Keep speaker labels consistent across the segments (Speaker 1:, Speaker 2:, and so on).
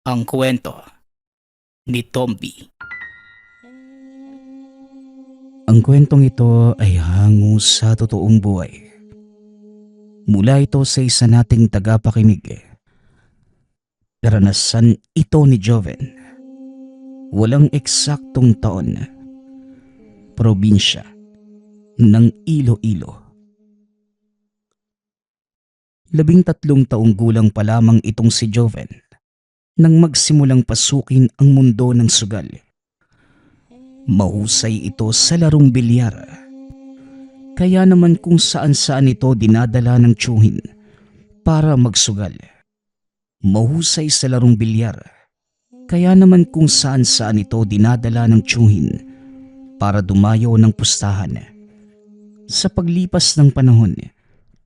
Speaker 1: Ang kwento ni Tomby. Ang kwentong ito ay hango sa totoong buhay. Mula ito sa isa nating tagapakinig. Karanasan ito ni Joven. Walang eksaktong taon. Probinsya ng Iloilo. 13 taong gulang pa lamang itong si Joven nang magsimulang pasukin ang mundo ng sugal. Mahusay ito sa larong bilyar. Kaya naman kung saan-saan ito dinadala ng tiyuhin para magsugal. Mahusay sa larong bilyar. Kaya naman kung saan-saan ito dinadala ng tiyuhin para dumayo ng pustahan. Sa paglipas ng panahon,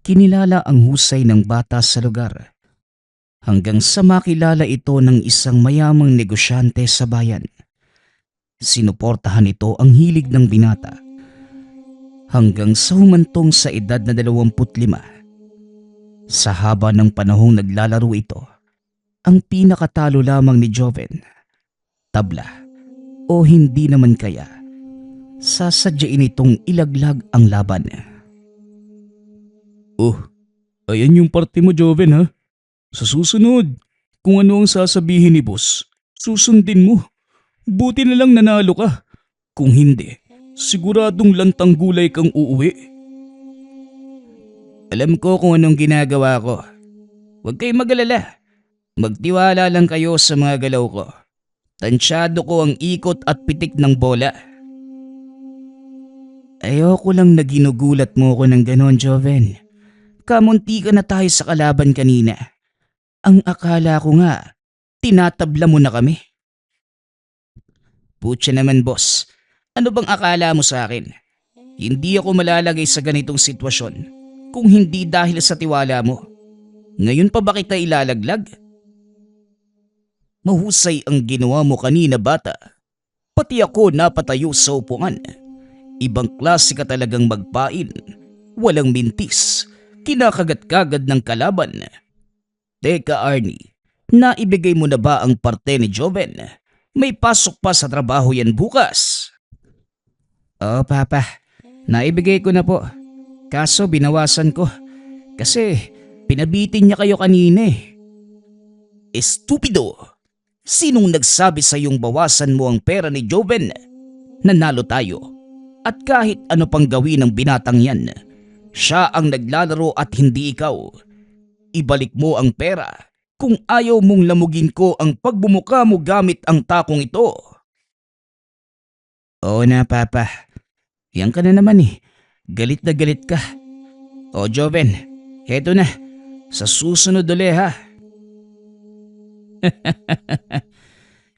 Speaker 1: kinilala ang husay ng bata sa lugar. Hanggang sa makilala ito ng isang mayamang negosyante sa bayan. Sinuportahan ito ang hilig ng binata. Hanggang sa humantong sa edad na 25. Sa haba ng panahong naglalaro ito, ang pinakatalo lamang ni Joven, tabla o hindi naman kaya, sasadyain itong ilaglag ang laban. Oh, ayan yung parte mo, Joven, ha? Sa susunod, kung ano ang sasabihin ni boss, susundin mo. Buti na lang nanalo ka. Kung hindi, siguradong lantang gulay kang uuwi. Alam ko kung anong ginagawa ko. Huwag kayong mag-alala. Magtiwala lang kayo sa mga galaw ko. Tansyado ko ang ikot at pitik ng bola. Ayoko lang na ginugulat mo ko ng ganon, Joven. Kamunti ka na tayo sa kalaban kanina. Ang akala ko nga, tinatabla mo na kami. Putya naman, boss. Ano bang akala mo sa akin? Hindi ako malalagay sa ganitong sitwasyon kung hindi dahil sa tiwala mo. Ngayon pa ba kita ilalaglag? Mahusay ang ginawa mo kanina, bata. Pati ako napatayo sa upuan. Ibang klase ka talagang magpain. Walang mintis. Kinakagat-kagad ng kalaban. Teka, Arnie, naibigay mo na ba ang parte ni Joven? May pasok pa sa trabaho yan bukas. Oo, Papa. Naibigay ko na po. Kaso binawasan ko. Kasi pinabitin niya kayo kanina eh. Estupido! Sinong nagsabi sa iyong bawasan mo ang pera ni Joven? Nanalo tayo. At kahit ano pang gawin ng binatang yan, siya ang naglalaro at hindi ikaw. Ibalik mo ang pera kung ayaw mong lamugin ko ang pagbumuka mo gamit ang takong ito. Oo na, Papa. Yan ka na naman eh. Galit na galit ka. O Joven, heto na. Sa susunod ulit, ha.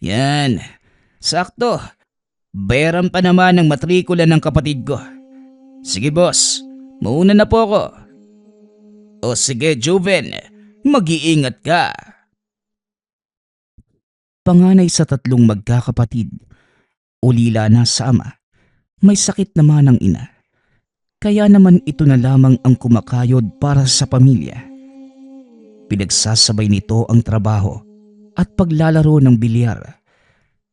Speaker 1: Yan. Sakto. Bayaran pa naman ang matrikula ng kapatid ko. Sige, boss. Mauna na po ako. O sige, Joven, mag-iingat ka. Panganay sa 3 magkakapatid, ulila na sa ama, may sakit naman ang ina. Kaya naman ito na lamang ang kumakayod para sa pamilya. Pinagsasabay nito ang trabaho at paglalaro ng bilyar.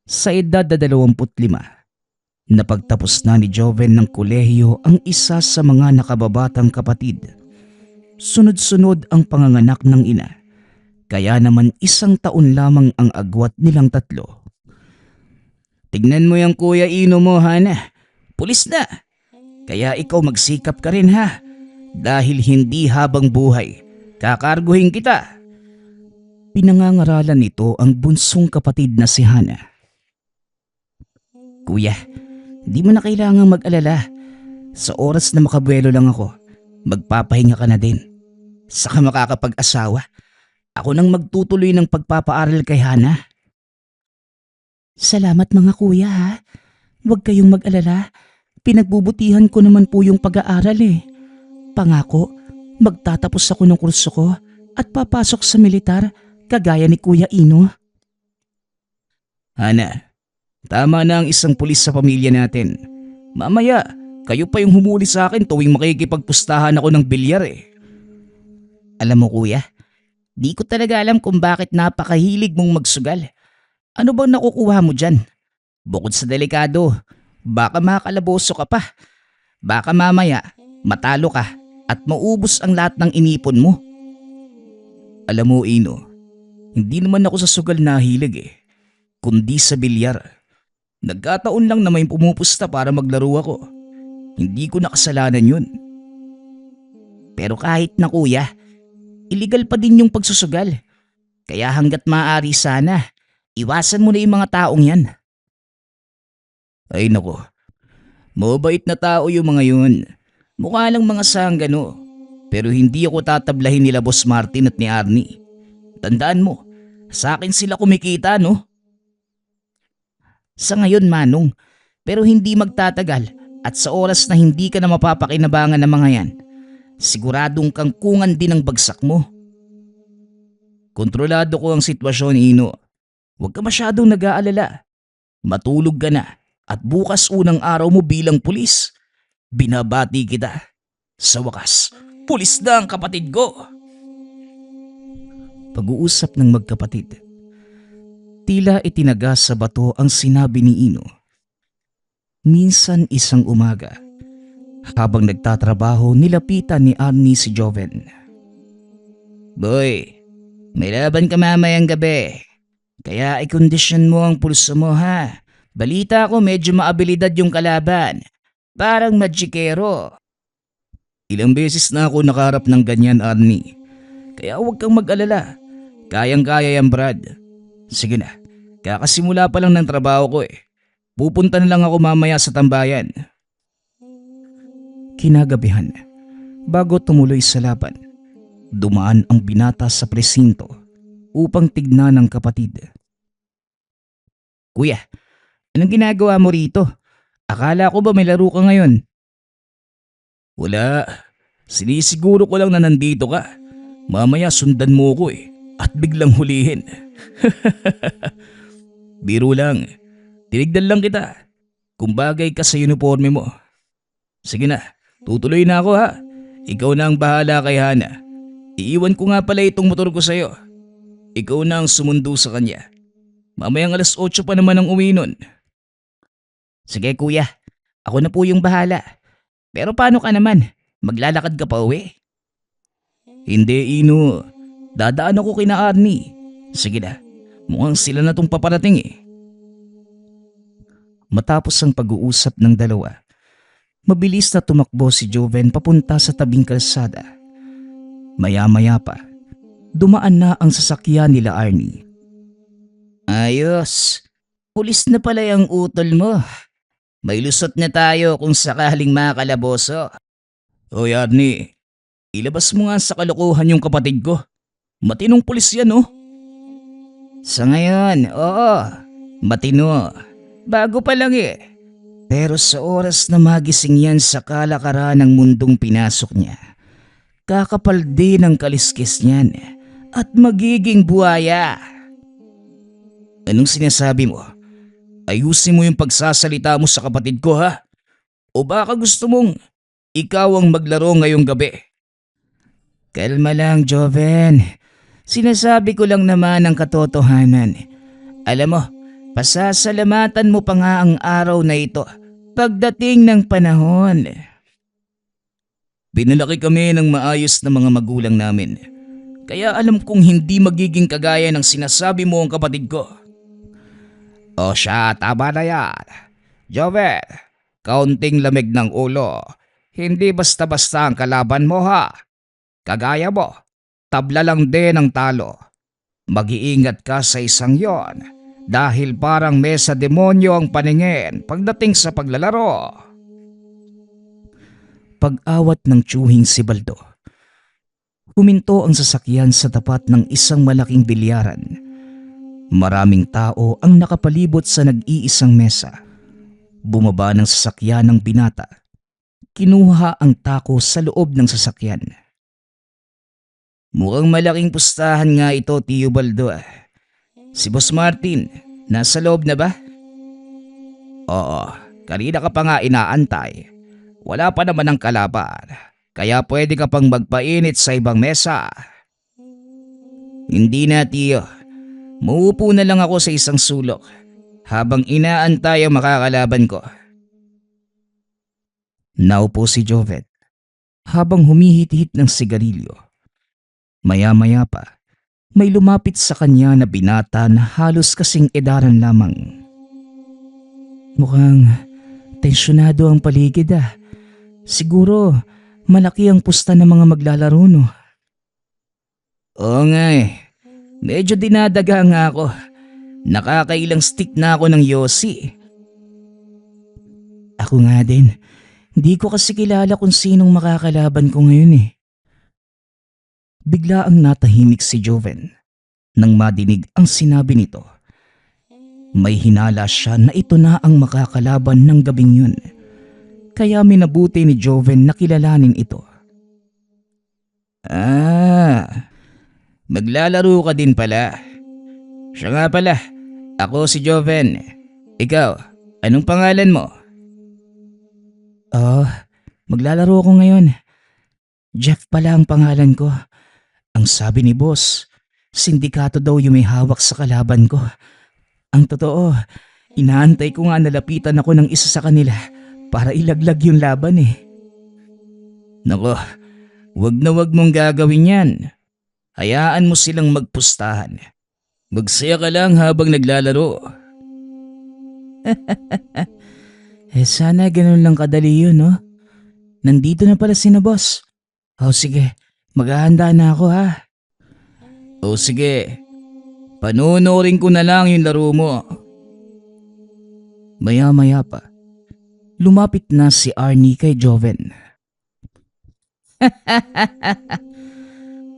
Speaker 1: Sa edad na 25, napagtapos na ni Joven ng kolehiyo ang isa sa mga nakababatang kapatid. Sunod-sunod ang panganganak ng ina, kaya naman 1 taon lamang ang agwat nilang 3. Tignan mo yung Kuya Ino mo, Hana. Pulis na. Kaya ikaw magsikap ka rin, ha. Dahil hindi habang buhay, kakarguhin kita. Pinangangaralan nito ang bunsong kapatid na si Hana. Kuya, di mo na kailangang mag-alala. Sa oras na makabuelo lang ako, magpapahinga ka na din. Saka makakapag-asawa. Ako nang magtutuloy ng pagpapaaral kay Hana. Salamat mga kuya, ha. Huwag kayong mag-alala. Pinagbubutihan ko naman po yung pag-aaral eh. Pangako, magtatapos ako ng kurso ko at papasok sa militar kagaya ni Kuya Ino. Hana, tama na ang isang pulis sa pamilya natin. Mamaya, kayo pa yung humuli sa akin tuwing makikipagpustahan ako ng bilyar eh. Alam mo kuya, Di ko talaga alam kung bakit napakahilig mong magsugal. Ano bang nakukuha mo dyan? Bukod sa delikado, baka makakalaboso ka pa. Baka mamaya, matalo ka at maubos ang lahat ng inipon mo. Alam mo, Ino, hindi naman ako sa sugal nahilig kundi sa bilyar. Nagkataon lang na may pumupusta para maglaro ako. Hindi ko nakasalanan yun. Pero kahit na kuya, illegal pa din yung pagsusugal. Kaya hanggat maaari sana, iwasan mo na yung mga taong yan. Ay nako, mabait na tao yung mga yun. Mukha lang mga sanggano. Pero hindi ako tatablahin nila Boss Martin at ni Arnie. Tandaan mo, sa akin sila kumikita no? Sa ngayon Manong, pero hindi magtatagal at sa oras na hindi ka na mapapakinabangan ng mga yan, siguradong kangkungan din ang bagsak mo. Kontrolado ko ang sitwasyon, Ino. Huwag ka masyadong nag-aalala. Matulog ka na at bukas unang araw mo bilang pulis. Binabati kita. Sa wakas, pulis na ang kapatid ko. Pag-uusap ng magkapatid. Tila itinaga sa bato ang sinabi ni Ino. Minsan isang umaga, habang nagtatrabaho nilapitan ni Arnie si Joven. Boy, may laban ka mamayang gabi. Kaya ikondisyon mo ang pulso mo ha. Balita ko medyo maabilidad yung kalaban. Parang magikero. Ilang beses na ako nakaharap ng ganyan, Arnie. Kaya huwag kang mag-alala. Kayang-kaya yan, Brad. Sige na, kakasimula pa lang ng trabaho ko Pupunta na lang ako mamaya sa tambayan. Kinagabihan, bago tumuloy sa laban, dumaan ang binata sa presinto upang tignan ng kapatid. Kuya, anong ginagawa mo rito? Akala ko ba may laro ka ngayon? Wala, sinisiguro ko lang na nandito ka. Mamaya sundan mo ko at biglang hulihin. Biro lang, tinignan lang kita. Kung bagay ka sa uniforme mo. Sige na, tutuloy na ako ha. Ikaw na ang bahala kay Hana. Iiwan ko nga pala itong motor ko sa'yo. Ikaw na ang sumundo sa kanya. Mamayang 8:00 pa naman ang uwi nun. Sige kuya, ako na po yung bahala. Pero paano ka naman? Maglalakad ka pa uwi? Hindi, Ino. Dadaan ako kina Arnie. Sige na, mukhang sila na tong paparating Matapos ang pag-uusap ng dalawa, mabilis na tumakbo si Joven papunta sa tabing kalsada. Maya-maya pa, dumaan na ang sasakyan nila Arnie. Ayos, pulis na pala yung utol mo. May lusot na tayo kung sakaling makalaboso. Hoy Arnie, ilabas mo nga sa kalokohan yung kapatid ko. Matinong pulis yan Sa ngayon, oo, matino. Bago pa lang Pero sa oras na magising yan sa kalakaran ng mundong pinasok niya, kakapal din ang kaliskis niyan at magiging buhaya. Anong sinasabi mo? Ayusin mo yung pagsasalita mo sa kapatid ko ha? O baka gusto mong ikaw ang maglaro ngayong gabi? Kalma lang, Joven. Sinasabi ko lang naman ang katotohanan. Alam mo, pasasalamatan mo pa nga ang araw na ito pagdating ng panahon. Binalaki kami ng maayos na mga magulang namin. Kaya alam kong hindi magiging kagaya ng sinasabi mo ang kapatid ko. O siya, tama na yan. Joven, kaunting lamig ng ulo. Hindi basta-basta ang kalaban mo ha. Kagaya mo, tabla lang din ang talo. Mag-iingat ka sa isang yon dahil parang mesa demonyo ang paningin pagdating sa paglalaro. Pag-awat ng tiyuhing si Baldo, huminto ang sasakyan sa tapat ng isang malaking bilyaran. Maraming tao ang nakapalibot sa nag-iisang mesa. Bumaba ng sasakyan ng binata. Kinuha ang tako sa loob ng sasakyan. Mukhang malaking pustahan nga ito, Tio Baldo. Si Boss Martin, nasa loob na ba? Oo, kanina ka pa nga inaantay. Wala pa naman ang kalaban, kaya pwede ka pang magpainit sa ibang mesa. Hindi na, Tiyo. Muupo na lang ako sa isang sulok habang inaantay ang makakalaban ko. Naupo si Joven habang humihit-hit ng sigarilyo. Maya-maya pa, may lumapit sa kanya na binata na halos kasing edaran lamang. Mukhang tensyonado ang paligid ah. Siguro malaki ang pusta ng mga maglalaro no. Oo nga eh. Medyo dinadaga nga ako. Nakakailang stick na ako ng Yossi. Ako nga din. Hindi ko kasi kilala kung sinong makakalaban ko ngayon eh. Bigla ang natahimik si Joven nang madinig ang sinabi nito. May hinala siya na ito na ang makakalaban ng gabing yun. Kaya minabuti ni Joven na kilalanin ito. Maglalaro ka din pala. Siya nga pala, ako si Joven. Ikaw, anong pangalan mo? Maglalaro ako ngayon. Jeff pala ang pangalan ko. Ang sabi ni boss, sindikato daw yung may hawak sa kalaban ko. Ang totoo, inaantay ko nga nalapitan ako ng isa sa kanila para ilaglag yung laban eh. Nako, wag na wag mong gagawin yan. Hayaan mo silang magpustahan. Magsaya ka lang habang naglalaro. Sana ganun lang kadali yun, no? Nandito na pala sina boss. Sige, maghahanda na ako ha. Sige, panonoorin ko na lang yung laro mo. Maya-maya pa, lumapit na si Arnie kay Joven.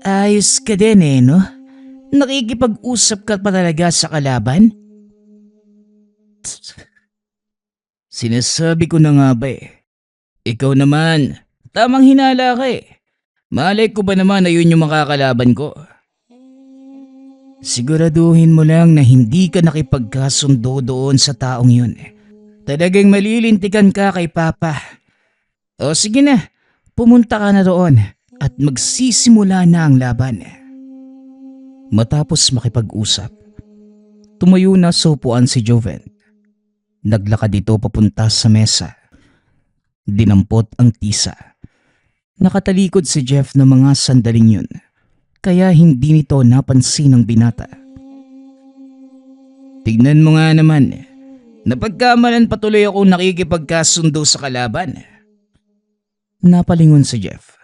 Speaker 1: Ayos ka din eh, no? Nakikipag-usap ka pa talaga sa kalaban? Sinasabi ko na nga ba eh. Ikaw naman, tamang hinala ka eh. Malay ko ba naman na yun yung makakalaban ko? Siguraduhin mo lang na hindi ka nakipagkasundo doon sa taong yun. Talagang malilintikan ka kay Papa. Sige na, pumunta ka na roon at magsisimula na ang laban. Matapos makipag-usap, tumayo na sa upuan si Joven. Naglakad ito papunta sa mesa. Dinampot ang tisa. Nakatalikod si Jeff ng mga sandaling yun, kaya hindi nito napansin ng binata. Tignan mo nga naman, napagkamalan patuloy akong nakikipagkasundo sa kalaban. Napalingon si Jeff.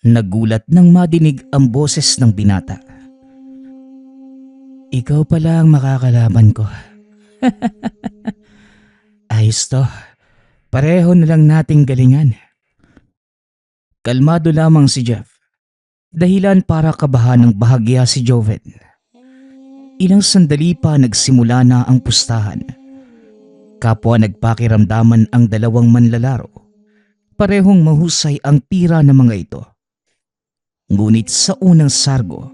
Speaker 1: Nagulat nang madinig ang boses ng binata. Ikaw pala ang makakalaban ko. Ayos to. Pareho na lang nating galingan. Kalmado lamang si Jeff. Dahilan para kabahan ng bahagya si Joven. Ilang sandali pa nagsimula na ang pustahan. Kapwa nagpakiramdaman ang dalawang manlalaro. Parehong mahusay ang tira ng mga ito. Ngunit sa unang sargo,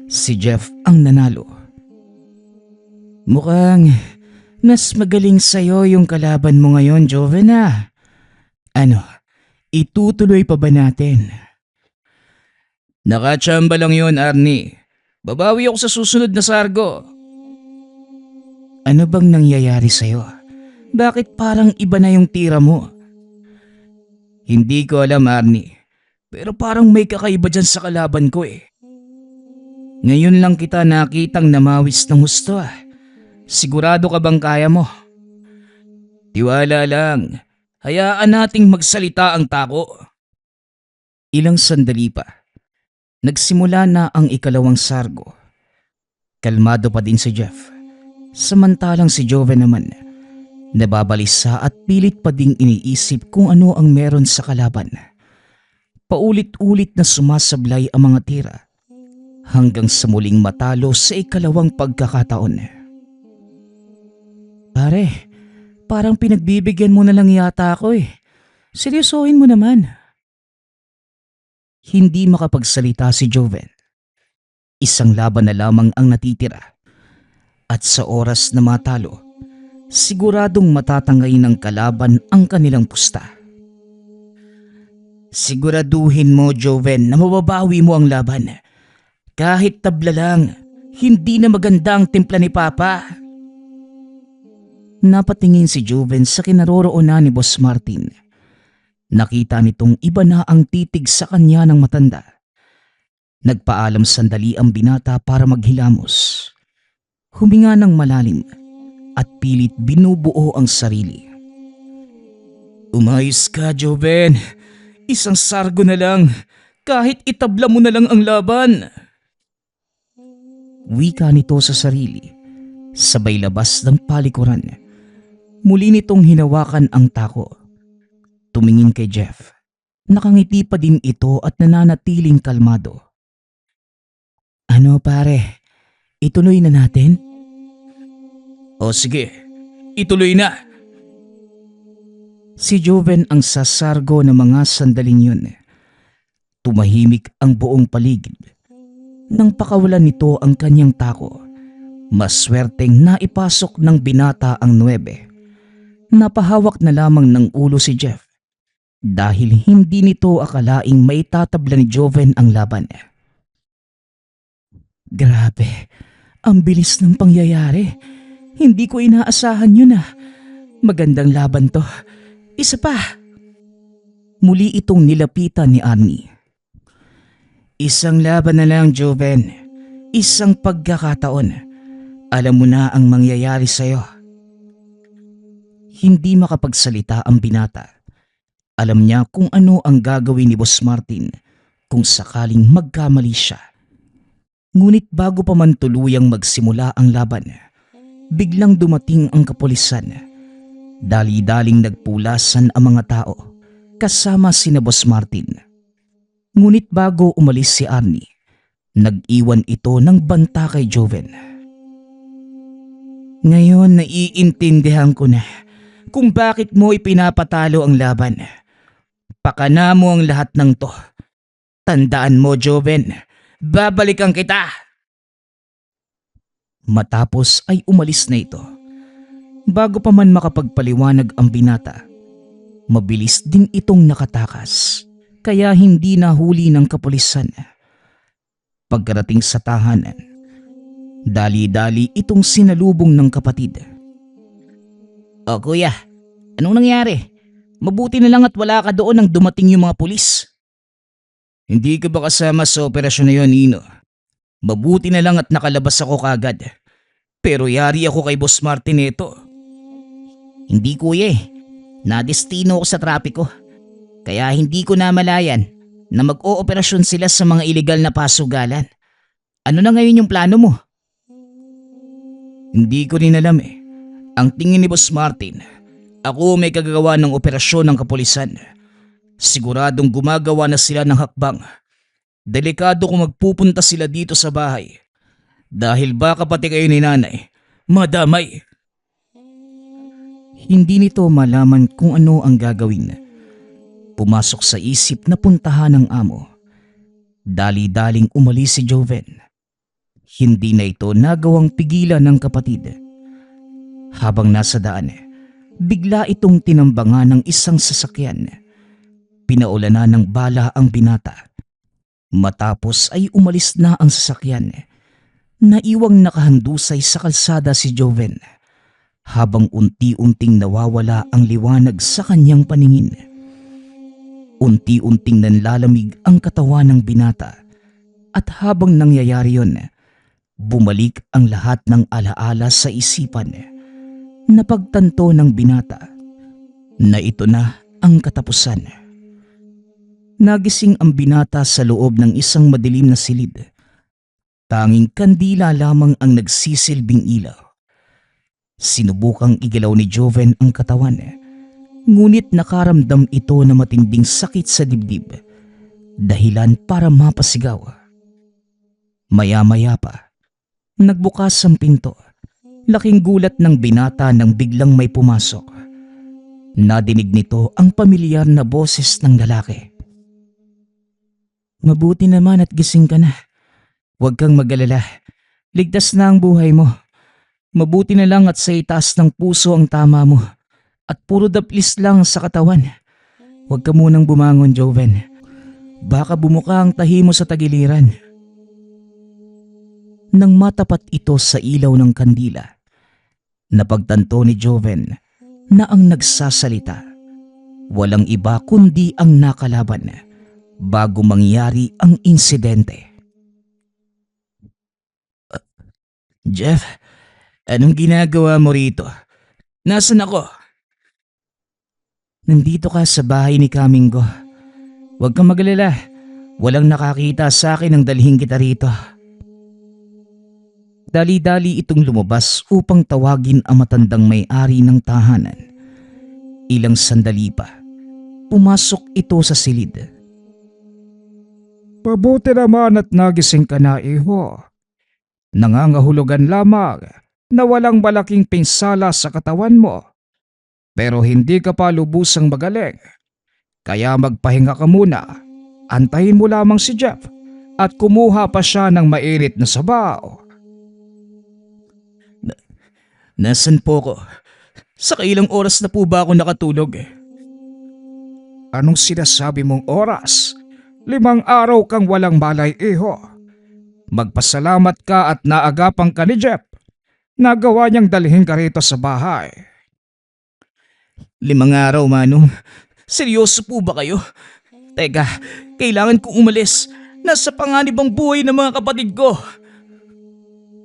Speaker 1: si Jeff ang nanalo. Mukhang mas magaling sa'yo yung kalaban mo ngayon, Joven ah. Itutuloy pa ba natin? Nakachamba lang yun, Arnie. Babawi ako sa susunod na sargo. Ano bang nangyayari sa'yo? Bakit parang iba na yung tira mo? Hindi ko alam, Arnie. Pero parang may kakaiba dyan sa kalaban ko eh. Ngayon lang kita nakitang namawis ng husto ah. Sigurado ka bang kaya mo? Tiwala lang. Hayaan nating magsalita ang tako. Ilang sandali pa. Nagsimula na ang ikalawang sargo. Kalmado pa din si Jeff. Samantalang si Joven naman, nababalisa at pilit pa ding iniisip kung ano ang meron sa kalaban. Paulit-ulit na sumasablay ang mga tira hanggang sa muling matalo sa ikalawang pagkakataon. Pare, parang pinagbibigyan mo na lang yata ako eh. Seryosohin mo naman. Hindi makapagsalita si Joven. Isang laban na lamang ang natitira. At sa oras na matalo, siguradong matatangay ng kalaban ang kanilang pusta. Siguraduhin mo, Joven, na mababawi mo ang laban. Kahit tabla lang, hindi na maganda ang timpla ni Papa. Napatingin si Joven sa kinaroroonan ni Boss Martin. Nakita nitong iba na ang titig sa kanya ng matanda. Nagpaalam sandali ang binata para maghilamos. Huminga ng malalim at pilit binubuo ang sarili. Umayos ka, Joven. Isang sargo na lang. Kahit itabla mo na lang ang laban. Wika nito sa sarili. Sabay labas ng palikuran. Muli nitong hinawakan ang tako. Tumingin kay Jeff. Nakangiti pa din ito at nananatiling kalmado. Ano pare, ituloy na natin? O sige, ituloy na. Si Joven ang sasargo ng mga sandaling yun. Tumahimik ang buong paligid. Nang pakawalan nito ang kanyang tako, maswerteng naipasok ng binata ang 9. Napahawak na lamang ng ulo si Jeff dahil hindi nito akalaing maitatabla ni Joven ang laban. Grabe, ang bilis ng pangyayari. Hindi ko inaasahan yun ah. Magandang laban to. Isa pa. Muli itong nilapitan ni Arnie. Isang laban na lang, Joven. Isang pagkakataon. Alam mo na ang mangyayari sa'yo. Hindi makapagsalita ang binata. Alam niya kung ano ang gagawin ni Boss Martin kung sakaling magkamali siya. Ngunit bago pa man tuluyang magsimula ang laban, biglang dumating ang kapulisan. Dali-daling nagpulasan ang mga tao kasama sina Boss Martin. Ngunit bago umalis si Arnie, nag-iwan ito ng banta kay Joven. Ngayon naiintindihan ko na kung bakit mo ipinapatalo ang laban. Pakana mo ang lahat ng to. Tandaan mo, Joven, babalikan kita. Matapos ay umalis na ito. Bago pa man makapagpaliwanag ang binata, mabilis din itong nakatakas, kaya hindi nahuli ng kapulisan. Pagkarating sa tahanan, dali-dali itong sinalubong ng kapatid. O kuya, anong nangyari? Mabuti na lang at wala ka doon nang dumating yung mga pulis. Hindi ka ba kasama sa operasyon na yun, Nino? Mabuti na lang at nakalabas ako kagad. Pero yari ako kay Boss Martin ito. Hindi kuya eh. Nadestino ako sa trapiko. Kaya hindi ko namalayan na mag-ooperasyon sila sa mga ilegal na pasugalan. Ano na ngayon yung plano mo? Hindi ko rin alam eh. Ang tingin ni Boss Martin, ako may kagagawa ng operasyon ng kapulisan. Siguradong gumagawa na sila ng hakbang. Delikado kung magpupunta sila dito sa bahay. Dahil baka pati kayo ni nanay, madamay. Hindi nito malaman kung ano ang gagawin. Pumasok sa isip na puntahan ng amo. Dali-daling umalis si Joven. Hindi na ito nagawang pigilan ng kapatid. Habang nasa daan, bigla itong tinambangan ng isang sasakyan. Pinaulanan ng bala ang binata. Matapos ay umalis na ang sasakyan. Naiwang nakahandusay sa kalsada si Joven habang unti-unting nawawala ang liwanag sa kanyang paningin. Unti-unting nanlalamig ang katawan ng binata at habang nangyayari yon, bumalik ang lahat ng alaala sa isipan. Napagtanto ng binata na ito na ang katapusan. Nagising ang binata sa loob ng isang madilim na silid. Tanging kandila lamang ang nagsisilbing ilaw. Sinubukang igalaw ni Joven ang katawan, ngunit nakaramdam ito na matinding sakit sa dibdib, dahilan para mapasigaw. Maya-maya pa, nagbukas ang pinto. Laking gulat ng binata nang biglang may pumasok. Nadinig nito ang pamilyar na boses ng lalaki. Mabuti naman at gising ka na. Huwag kang mag-alala. Ligtas na ang buhay mo. Mabuti na lang at sa itaas ng puso ang tama mo. At puro daplis lang sa katawan. Huwag ka munang bumangon, Joven. Baka bumuka ang tahi mo sa tagiliran. Nang matapat ito sa ilaw ng kandila, napagtanto ni Joven na ang nagsasalita walang iba kundi ang nakalaban bago mangyari ang insidente. Jeff, anong ginagawa mo rito? Nasaan ako? Nandito ka sa bahay ni Kamingo. Huwag kang magalala. Walang nakakita sa akin nang dalhin kita rito. Dali-dali itong lumabas upang tawagin ang matandang may-ari ng tahanan. Ilang sandali pa, pumasok ito sa silid. Mabuti naman at nagising ka na, iho. Nangangahulugan lamang na walang malaking pinsala sa katawan mo. Pero hindi ka pa lubusang magaling. Kaya magpahinga ka muna. Antayin mo lamang si Jeff at kumuha pa siya ng mainit na sabaw. Nasaan po ko? Sa ilang oras na po ba ako nakatulog? Anong sinasabi mong oras? 5 araw kang walang malay, iho. Magpasalamat ka at naagapan ka ni Jeff. Nagawa niyang dalhin ka rito sa bahay. 5 araw, Manong. Seryoso po ba kayo? Teka, kailangan kong umalis. Nasa panganib ang buhay ng mga kapatid ko.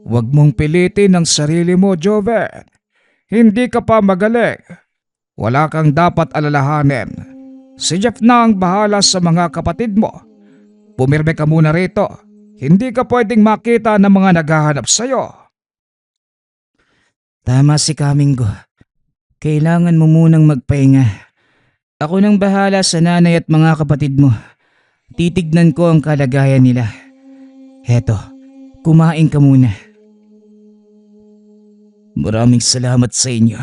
Speaker 1: Huwag mong pilitin ang sarili mo, Joven. Hindi ka pa magaling. Wala kang dapat alalahanin. Si Jeff na ang bahala sa mga kapatid mo. Pumirme ka muna rito. Hindi ka pwedeng makita ng mga naghahanap sa'yo. Tama si Kamingo. Kailangan mo munang magpahinga. Ako nang bahala sa nanay at mga kapatid mo. Titignan ko ang kalagayan nila. Heto, kumain ka muna. Maraming salamat sa inyo.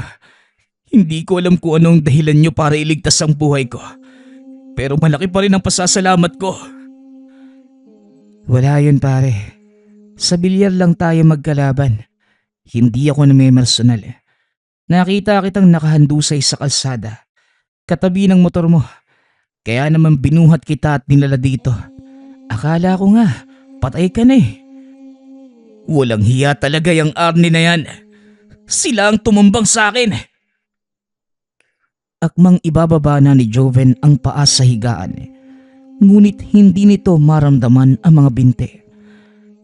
Speaker 1: Hindi ko alam kung anong dahilan nyo para iligtas ang buhay ko. Pero malaki pa rin ang pasasalamat ko. Wala yun, pare. Sa bilyar lang tayo magkalaban. Hindi ako namimersonal. Nakita kitang nakahandusay sa kalsada, katabi ng motor mo. Kaya naman binuhat kita at nilala dito. Akala ko nga, patay ka na eh. Walang hiya talaga yung Arnie na yan. Sila ang tumambang sa akin. Akmang ibababa na ni Joven ang paa sa higaan. Ngunit hindi nito maramdaman ang mga binte.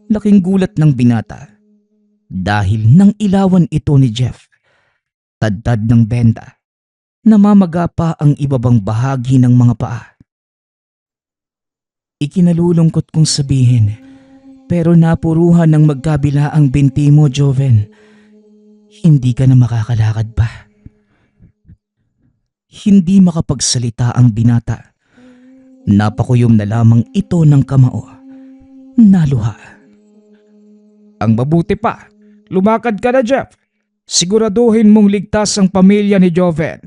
Speaker 1: Laking gulat ng binata. Dahil nang ilawan ito ni Jeff, tadtad ng benda, namamaga pa ang ibabang bahagi ng mga paa. Ikinalulungkot kong sabihin, pero napuruhan ng magkabila ang binti mo, Joven. Hindi ka na makakalakad pa. Hindi makapagsalita ang binata. Napakuyom na lamang ito ng kamao. Naluha. Ang mabuti pa, lumakad ka na, Jeff. Siguraduhin mong ligtas ang pamilya ni Joven.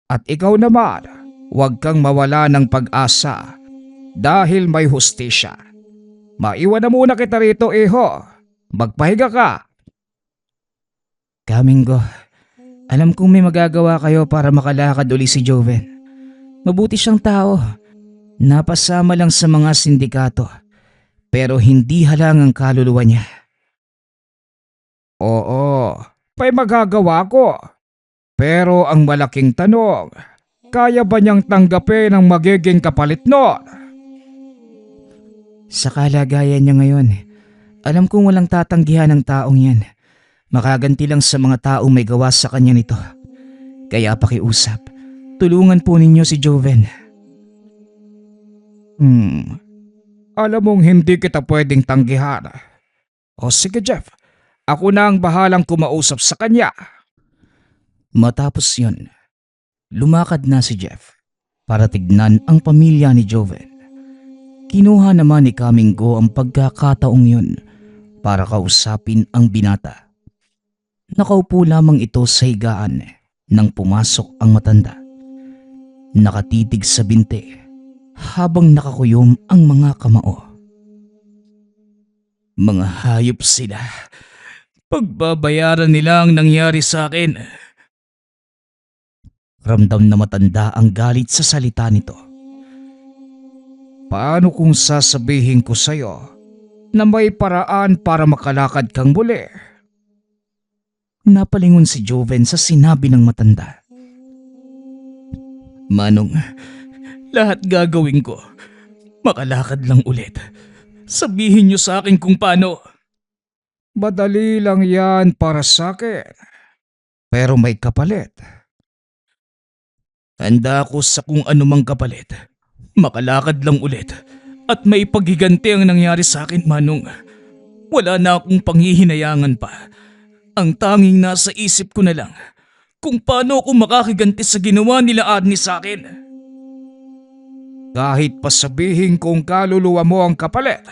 Speaker 1: At ikaw naman, huwag kang mawala ng pag-asa dahil may hustisya. Maiwan na muna kita rito, iho. Magpahinga ka. Kamingo, alam kong may magagawa kayo para makalakad uli si Joven. Mabuti siyang tao. Napasama lang sa mga sindikato. Pero hindi halang ang kaluluwa niya. Oo, may magagawa ko. Pero ang malaking tanong, kaya ba niyang tanggapin ang magiging kapalit nun? Sa kalagayan niya ngayon, alam kong walang tatanggihan ng taong yan. Makaganti lang sa mga taong may gawa sa kanya nito. Kaya pakiusap, tulungan po ninyo si Joven. Alam mong hindi kita pwedeng tanggihan. O sige, Jeff, ako na ang bahalang kumausap sa kanya. Matapos yun, lumakad na si Jeff para tignan ang pamilya ni Joven. Kinuha naman ni Kamingo ang pagkakataong yun para kausapin ang binata. Nakaupo lamang ito sa higaan nang pumasok ang matanda. Nakatitig sa binti habang nakakuyom ang mga kamao. Mga hayop sila. Pagbabayaran nila ang nangyari sa akin. Ramdam na matanda ang galit sa salita nito. Paano kung sasabihin ko sa'yo na may paraan para makalakad kang muli. Napalingon si Joven sa sinabi ng matanda. Manong, lahat gagawin ko. Makalakad lang ulit. Sabihin niyo sa akin kung paano. Madali lang yan para sa akin. Pero may kapalit. Handa ako sa kung anumang kapalit. Makalakad lang ulit. At may paghiganti ang nangyari sa akin, Manong. Wala na akong panghihinayangan pa. Ang tanging nasa isip ko na lang kung paano ako makakiganti sa ginawa nila Adni sa akin. Kahit pa sabihin kong kaluluwa mo ang kapalit.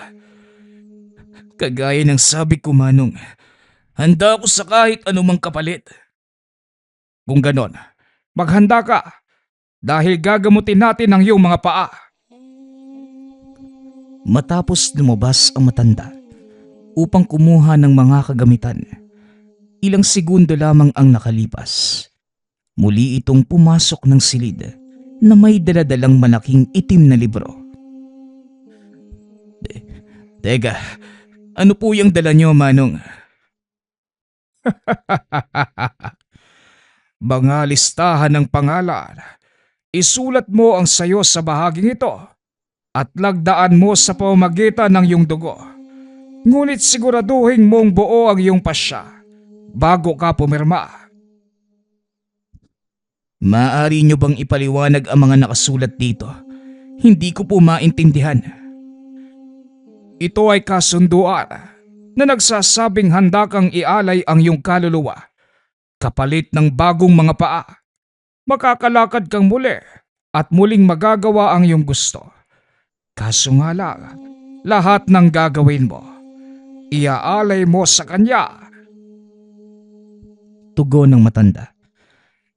Speaker 1: Kagaya ng sabi ko, Manong, handa ako sa kahit anumang kapalit. Kung ganon, maghanda ka dahil gagamutin natin ang iyong mga paa. Matapos lumabas ang matanda upang kumuha ng mga kagamitan, ilang segundo lamang ang nakalipas. Muli itong pumasok ng silid na may daladalang malaking itim na libro. Teka, ano po yung dala niyo, Manong? Mga listahan ng pangalan. Isulat mo ang sayo sa bahaging ito at lagdaan mo sa pamamagitan ng iyong dugo. Ngunit siguraduhin mong buo ang iyong pasya bago ka pumirma. Maaari niyo bang ipaliwanag ang mga nakasulat dito? Hindi ko po maintindihan. Ito ay kasunduan na nagsasabing handa kang ialay ang iyong kaluluwa kapalit ng bagong mga paa. Makakalakad kang muli at muling magagawa ang iyong gusto. Kaso nga lang, lahat ng gagawin mo, iaalay mo sa kanya. Tugon ng matanda,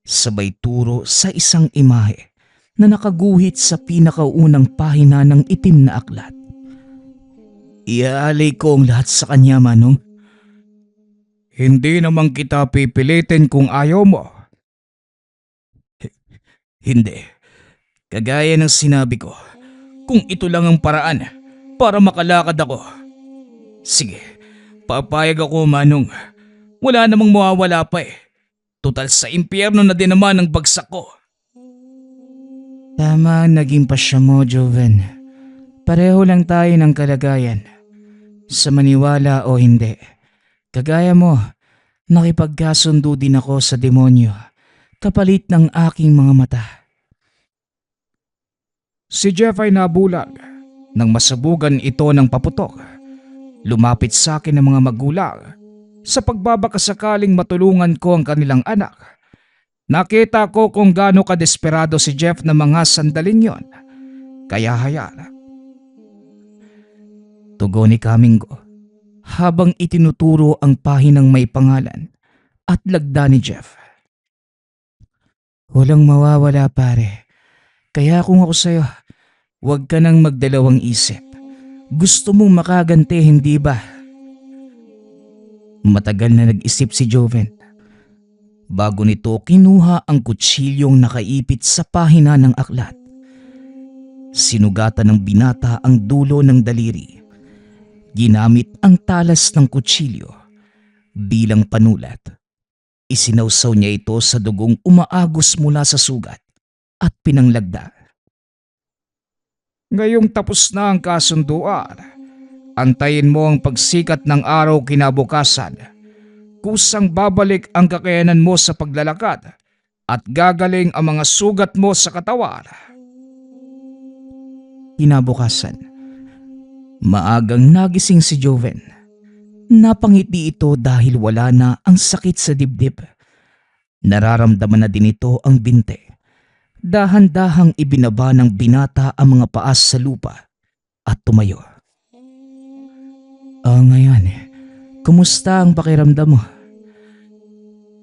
Speaker 1: sabay turo sa isang imahe na nakaguhit sa pinakaunang pahina ng itim na aklat. Iaalay ko ang lahat sa kanya, Manong. Hindi naman kita pipilitin kung ayaw mo. Hindi. Kagaya ng sinabi ko, kung ito lang ang paraan para makalakad ako. Sige, papayag ako, Manong. Wala namang mawawala pa eh. Total sa impyerno na din naman ang bagsak ko. Tama ang naging pasya mo, Joven. Pareho lang tayo ng kalagayan. Sa maniwala o hindi. Kagaya mo, nakipagkasundo din ako sa demonyo kapalit ng aking mga mata. Si Jeff ay nabulag nang masabugan ito ng paputok. Lumapit sa akin ng mga magulang sa pagbabakasakaling matulungan ko ang kanilang anak. Nakita ko kung gaano kadesperado si Jeff na mga sandaling yon. Kaya hayaan. Tugon ni Kamingo habang itinuturo ang pahinang may pangalan at lagda ni Jeff. Walang mawawala, pare. Kaya kung ako sa'yo, huwag ka nang magdalawang isip. Gusto mong makaganti, hindi ba? Matagal na nag-isip si Joven. Bago nito kinuha ang kutsilyong nakaipit sa pahina ng aklat. Sinugatan ng binata ang dulo ng daliri. Ginamit ang talas ng kutsilyo bilang panulat. Isinawsaw niya ito sa dugong umaagos mula sa sugat at pinanglagda. Ngayong tapos na ang kasunduan, antayin mo ang pagsikat ng araw kinabukasan. Kusang babalik ang kakayanan mo sa paglalakad at gagaling ang mga sugat mo sa katawan. Kinabukasan, maagang nagising si Joven. Napangiti ito dahil wala na ang sakit sa dibdib. Nararamdaman na din ito ang binte. Dahan-dahang ibinaba ng binata ang mga paas sa lupa at tumayo. Ngayon, kumusta ang pakiramdam mo?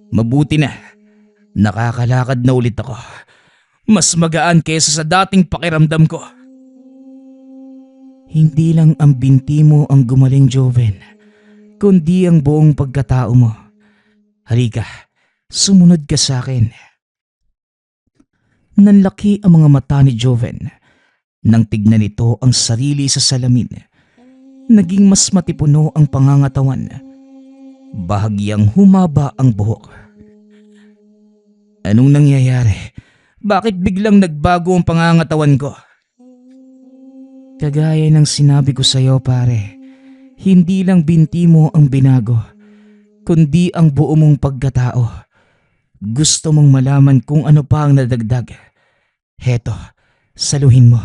Speaker 1: Mabuti na. Nakakalakad na ulit ako. Mas magaan kaysa sa dating pakiramdam ko. Hindi lang ang binti mo ang gumaling, Joven, kundi ang buong pagkatao mo. Halika, sumunod ka sa akin. Nanlaki ang mga mata ni Joven nang tignan nito ang sarili sa salamin. naging mas matipuno ang pangangatawan. Bahagyang humaba ang buhok. Anong nangyayari? Bakit biglang nagbago ang pangangatawan ko? Kagaya ng sinabi ko sa'yo pare, hindi lang binti mo ang binago, kundi ang buo mong pagkatao. Gusto mong malaman kung ano pa ang nadagdag. Heto, saluhin mo.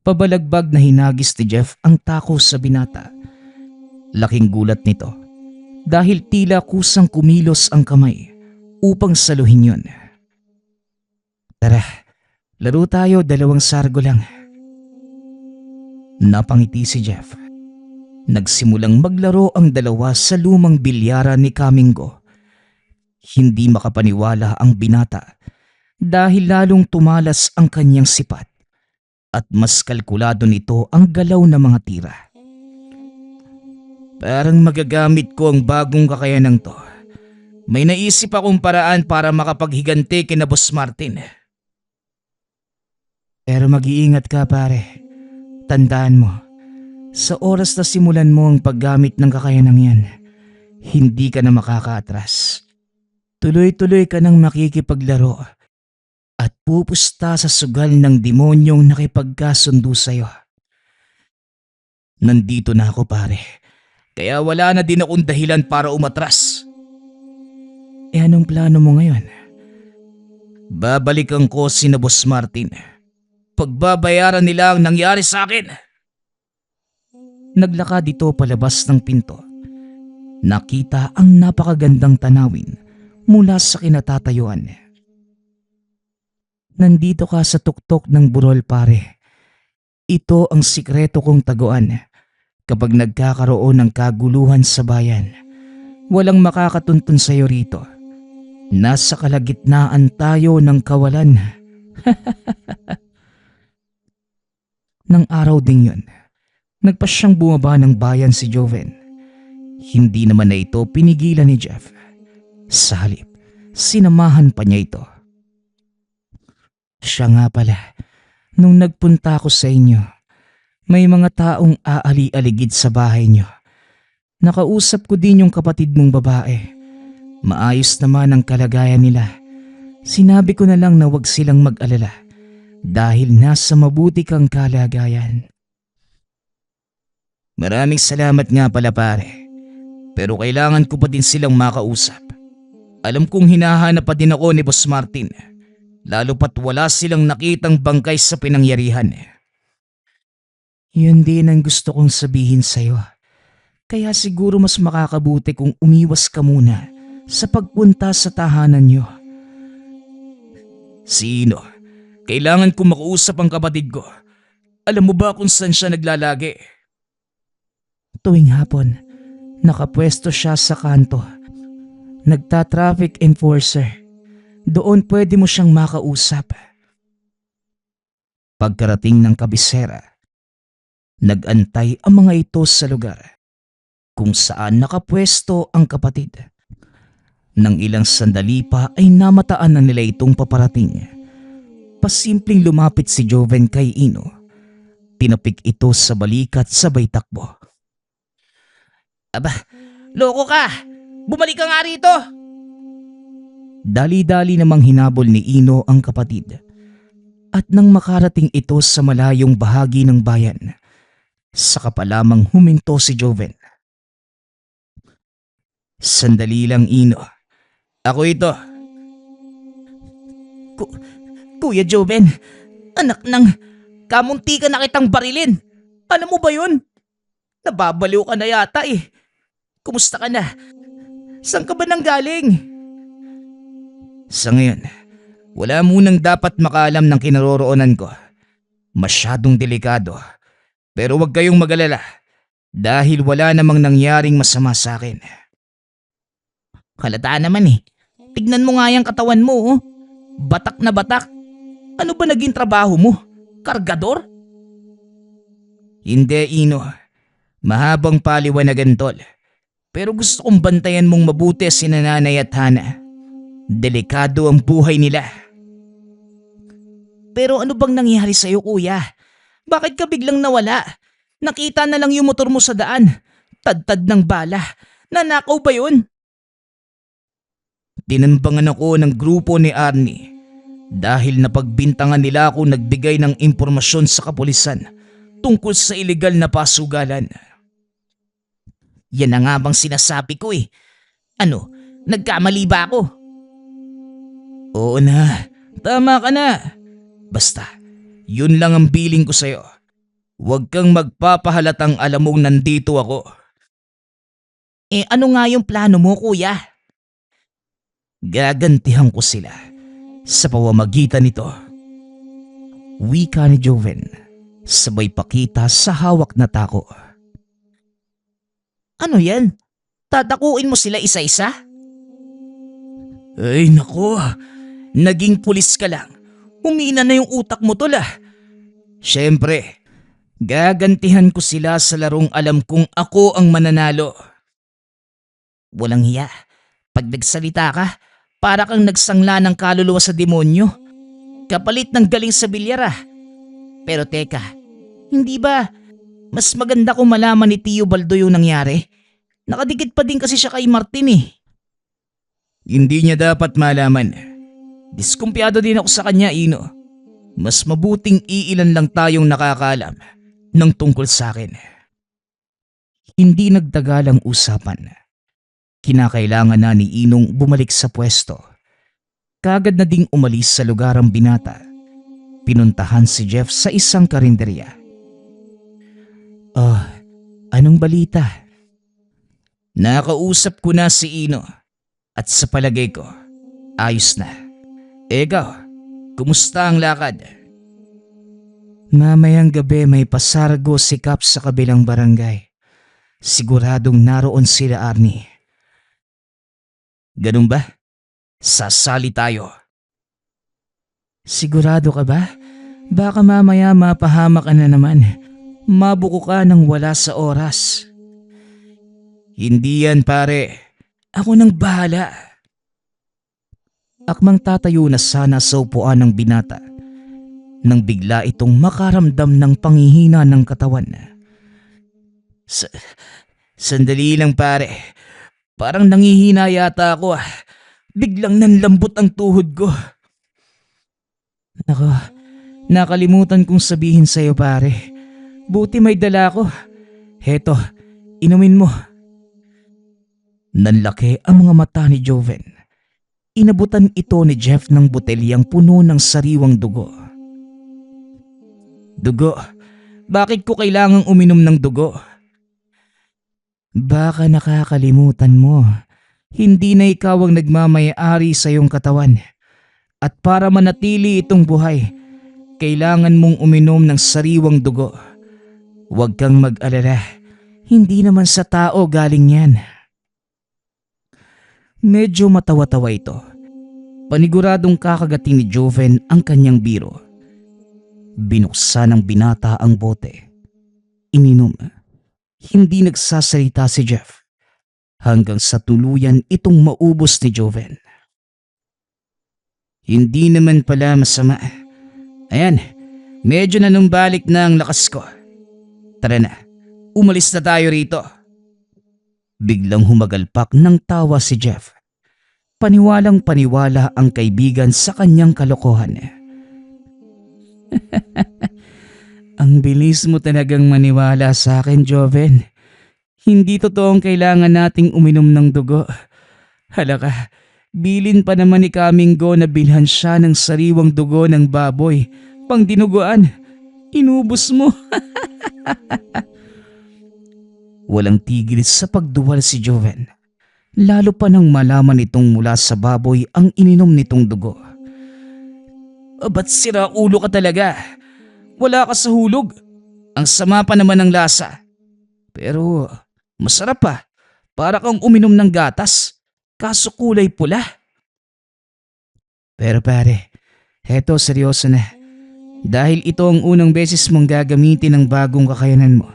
Speaker 1: Pabalagbag na hinagis ni Jeff ang tako sa binata. Laking gulat nito dahil tila kusang kumilos ang kamay upang saluhin yon. Tara, laro tayo, 2 sargo lang. Napangiti si Jeff. Nagsimulang maglaro ang dalawa sa lumang bilyara ni Kamingo. Hindi makapaniwala ang binata dahil lalong tumalas ang kanyang sipat at mas kalkulado nito ang galaw ng mga tira. Parang magagamit ko ang bagong kakayanang to. May naisip akong paraan para makapaghiganti kina Boss Martin. Pero mag-iingat ka pare. Tandaan mo, sa oras na simulan mo ang paggamit ng kakayanang yan, hindi ka na makakaatras. Tuloy-tuloy ka nang makikipaglaro at pupusta sa sugal ng demonyong nakipagkasundo sa'yo. Nandito na ako pare, kaya wala na din akong dahilan para umatras. Anong plano mo ngayon? Babalikan ko si Boss Martin. Pagbabayaran nila ang nangyari sa akin. Naglakad ito palabas ng pinto. Nakita ang napakagandang tanawin mula sa kinatatayuan. Nandito ka sa tuktok ng burol pare. Ito ang sikreto kong taguan. Kapag nagkakaroon ng kaguluhan sa bayan, walang makakatuntun sa iyo rito. Nasa kalagitnaan tayo ng kawalan. Nang araw ding yun, nagpasyang bumaba ng bayan si Joven. Hindi naman na ito pinigilan ni Jeff. Sa halip, sinamahan pa niya ito. Siya nga pala, nung nagpunta ako sa inyo, may mga taong aali-aligid sa bahay niyo. Nakausap ko din yung kapatid mong babae. Maayos naman ang kalagayan nila. Sinabi ko na lang na wag silang mag-alala dahil nasa mabuti kang kalagayan. Maraming salamat nga pala pare. Pero kailangan ko pa din silang makausap. Alam kong hinahanap pa din ako ni Boss Martin. Lalo pat wala silang nakitang bangkay sa pinangyarihan. Yun din ang gusto kong sabihin sa'yo. Kaya siguro mas makakabuti kung umiwas ka muna sa pagpunta sa tahanan niyo. Sino? Kailangan ko makausap ang kapatid ko. Alam mo ba kung saan siya naglalagi? Tuwing hapon, nakapwesto siya sa kanto. Nagta-traffic enforcer. Doon pwede mo siyang makausap. Pagkarating ng kabisera, nag-antay ang mga ito sa lugar kung saan nakapwesto ang kapatid. Nang ilang sandali pa ay namataan na nila itong paparating. Pasimpleng lumapit si Joven kay Ino. Tinapik ito sa balikat sabay takbo. Aba, loko ka! Bumalik ka nga rito! Dali-dali namang hinabol ni Ino ang kapatid. At nang makarating ito sa malayong bahagi ng bayan, saka pa lamang huminto si Joven. Sandali lang Ino. Ako ito. Kuya Joven, anak ng kamunti ka na kitang barilin. Alam mo ba yun? Nababaliw ka na yata eh. Kumusta ka na? Saan ka ba nanggaling? Sa ngayon, wala munang dapat makaalam ng kinaroroonan ko. Masyadong delikado. Pero huwag kayong mag-alala dahil wala namang nangyaring masama sa akin. Halata naman eh. Tignan mo nga yung katawan mo oh. Batak na batak. Ano ba naging trabaho mo? Kargador? Hindi Ino. Mahabang paliwanagan tol. Pero gusto kong bantayan mong mabuti si Nanay at Hana. Delikado ang buhay nila. Pero ano bang nangyari sa'yo kuya? Bakit ka biglang nawala? Nakita na lang yung motor mo sa daan. Tad-tad ng bala. Nanakaw ba yun? Tinambangan ako ng grupo ni Arnie dahil napagbintangan nila ako nagbigay ng impormasyon sa kapulisan tungkol sa ilegal na pasugalan. Yan na nga bang sinasabi ko eh. Ano, nagkamali ba ako? Oo na, tama ka na. Basta, yun lang ang bilin ko sa'yo. Huwag kang magpapahalatang alam mong nandito ako. Eh ano nga yung plano mo, kuya? Gagantihan ko sila sa pamamagitan nito. Wika ni Joven, sabay pakita sa hawak na tako. Ano yan? Tatakuin mo sila isa-isa? Ay nako, naging pulis ka lang. Humina na yung utak mo tol ah. Siyempre, gagantihan ko sila sa larong alam kong ako ang mananalo. Walang hiya. Pag nagsalita ka, para kang nagsangla ng kaluluwa sa demonyo. Kapalit ng galing sa bilyar ah. Pero teka, hindi ba mas maganda kung malaman ni Tio Baldo yung nangyari? Nakadikit pa din kasi siya kay Martin eh. Hindi niya dapat malaman. Diskumpiyado din ako sa kanya, Ino. Mas mabuting iilan lang tayong nakakaalam ng tungkol sa akin. Hindi nagtagal ang usapan. Kinakailangan na ni Inong bumalik sa pwesto. Kagad na ding umalis sa lugar ang binata. Pinuntahan si Jeff sa isang karinderya. Anong balita? Nakausap ko na si Ino at sa palagay ko, ayos na. Ikaw, kumusta ang lakad? Mamayang gabi may pasargo si Kap sa kabilang barangay. Siguradong naroon sila, Arnie. Ganun ba? Sasali tayo. Sigurado ka ba? Baka mamaya mapahamak ka na naman. Mabuko ka nang wala sa oras. Hindi yan pare. Ako nang bahala. Akmang tatayo na sana sa upuan ng binata nang bigla itong makaramdam ng panghihina ng katawan. Sandali lang pare. Parang nangihina yata ako ah. Biglang nanlambot ang tuhod ko. Nako, nakalimutan kong sabihin sa'yo pare. Buti may dala ko. Heto, inumin mo. Nanlaki ang mga mata ni Joven. Inabutan ito ni Jeff ng botelyang puno ng sariwang dugo. Dugo? Bakit ko kailangang uminom ng dugo? Baka nakakalimutan mo. Hindi na ikaw ang nagmamay-ari sa iyong katawan. At para manatili itong buhay, kailangan mong uminom ng sariwang dugo. Huwag kang mag-alala. Hindi naman sa tao galing yan. Medyo matawa-tawa ito. Paniguradong kakagating ni Joven ang kanyang biro. Binuksan ng binata ang bote. Ininom. Hindi nagsasalita si Jeff hanggang sa tuluyan itong maubos ni Joven. Hindi naman pala masama. Ayan, medyo nanumbalik na ang lakas ko. Tara na, umalis na tayo rito. Biglang humagalpak ng tawa si Jeff. Paniwalang paniwala ang kaibigan sa kanyang kalokohan. Ang bilis mo talagang maniwala sa akin, Joven. Hindi totoong kailangan nating uminom ng dugo. Halaka, bilin pa naman ni Kamingo na bilhan siya ng sariwang dugo ng baboy. Pang dinuguan, inubos mo. Walang tigil sa pagduwal si Joven. Lalo pa nang malaman itong mula sa baboy ang ininom nitong dugo. Ba't sira ulo ka talaga? Wala ka sa hulog. Ang sama pa naman ng lasa. Pero masarap pa. Para kang uminom ng gatas. Kaso kulay pula. Pero pare, heto seryoso na. Dahil ito ang unang beses mong gagamitin ang bagong kakayanan mo.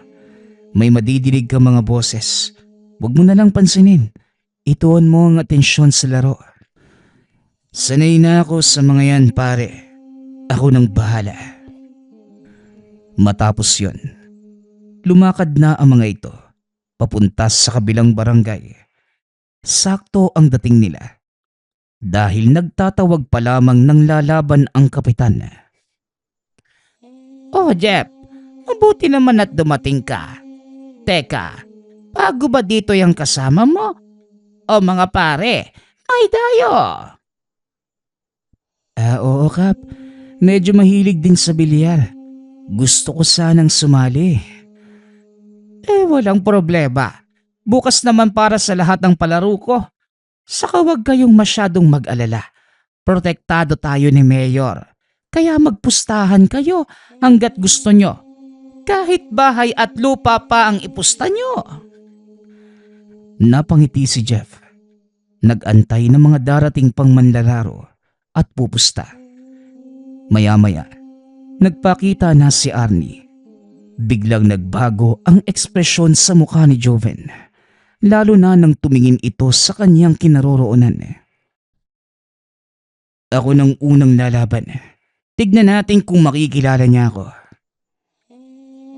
Speaker 1: May madidinig ka mga boses. Huwag mo na lang pansinin. Ituon mo ang atensyon sa laro. Sanay na ako sa mga yan pare. Ako nang bahala. Matapos yon, Lumakad na ang mga ito, papunta sa kabilang barangay. Sakto ang dating nila, dahil nagtatawag pa lamang ng lalaban ang kapitan. Oh Jeff, mabuti naman at dumating ka. Teka, bago ba dito yung kasama mo? O mga pare, ay dayo! Oo Kap, medyo mahilig din sa bilyar. Gusto ko sanang sumali. Walang problema. Bukas naman para sa lahat ng palaro ko. Saka huwag kayong masyadong mag-alala. Protektado tayo ni Mayor. Kaya magpustahan kayo hanggat gusto nyo. Kahit bahay at lupa pa ang ipusta nyo. Napangiti si Jeff. Nag-antay ng mga darating pang manlalaro at pupusta. Maya-maya, nagpakita na si Arnie. Biglang nagbago ang ekspresyon sa mukha ni Joven, lalo na nang tumingin ito sa kanyang kinaroroonan. Ako nang unang lalaban. Tignan natin kung makikilala niya ako.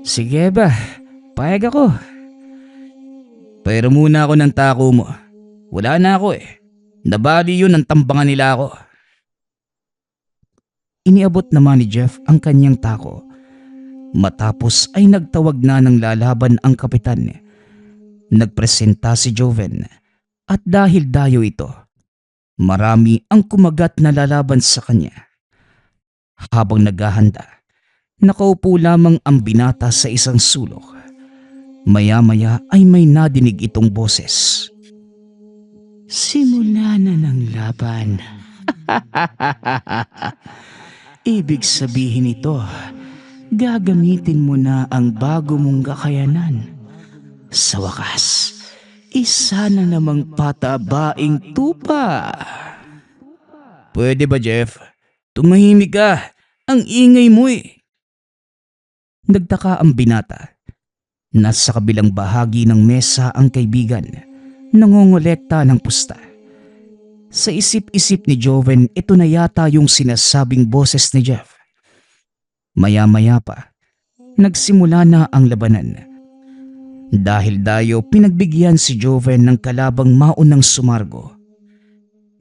Speaker 1: Sige ba, payag ako. Pero muna ako ng tako mo. Wala na ako eh. Nabali yun ang tambangan nila ako. Iniabot naman ni Jeff ang kanyang tako. Matapos ay nagtawag na ng lalaban ang kapitan. Nagpresenta si Joven at dahil dayo ito, marami ang kumagat na lalaban sa kanya. Habang naghahanda, nakaupo lamang ang binata sa isang sulok. Maya-maya ay may nadinig itong boses. Simula na ng laban. Ibig sabihin ito, gagamitin mo na ang bago mong kakayanan. Sa wakas, isa na namang patabaing tupa. Pwede ba Jeff? Tumahimik ka. Ang ingay mo eh. Nagtaka ang binata. Nasa kabilang bahagi ng mesa ang kaibigan, nangongolekta ng pusta. Sa isip-isip ni Joven, ito na yata yung sinasabing boses ni Jeff. Maya-maya pa, nagsimula na ang labanan. Dahil dayo pinagbigyan si Joven ng kalabang maunang sumargo.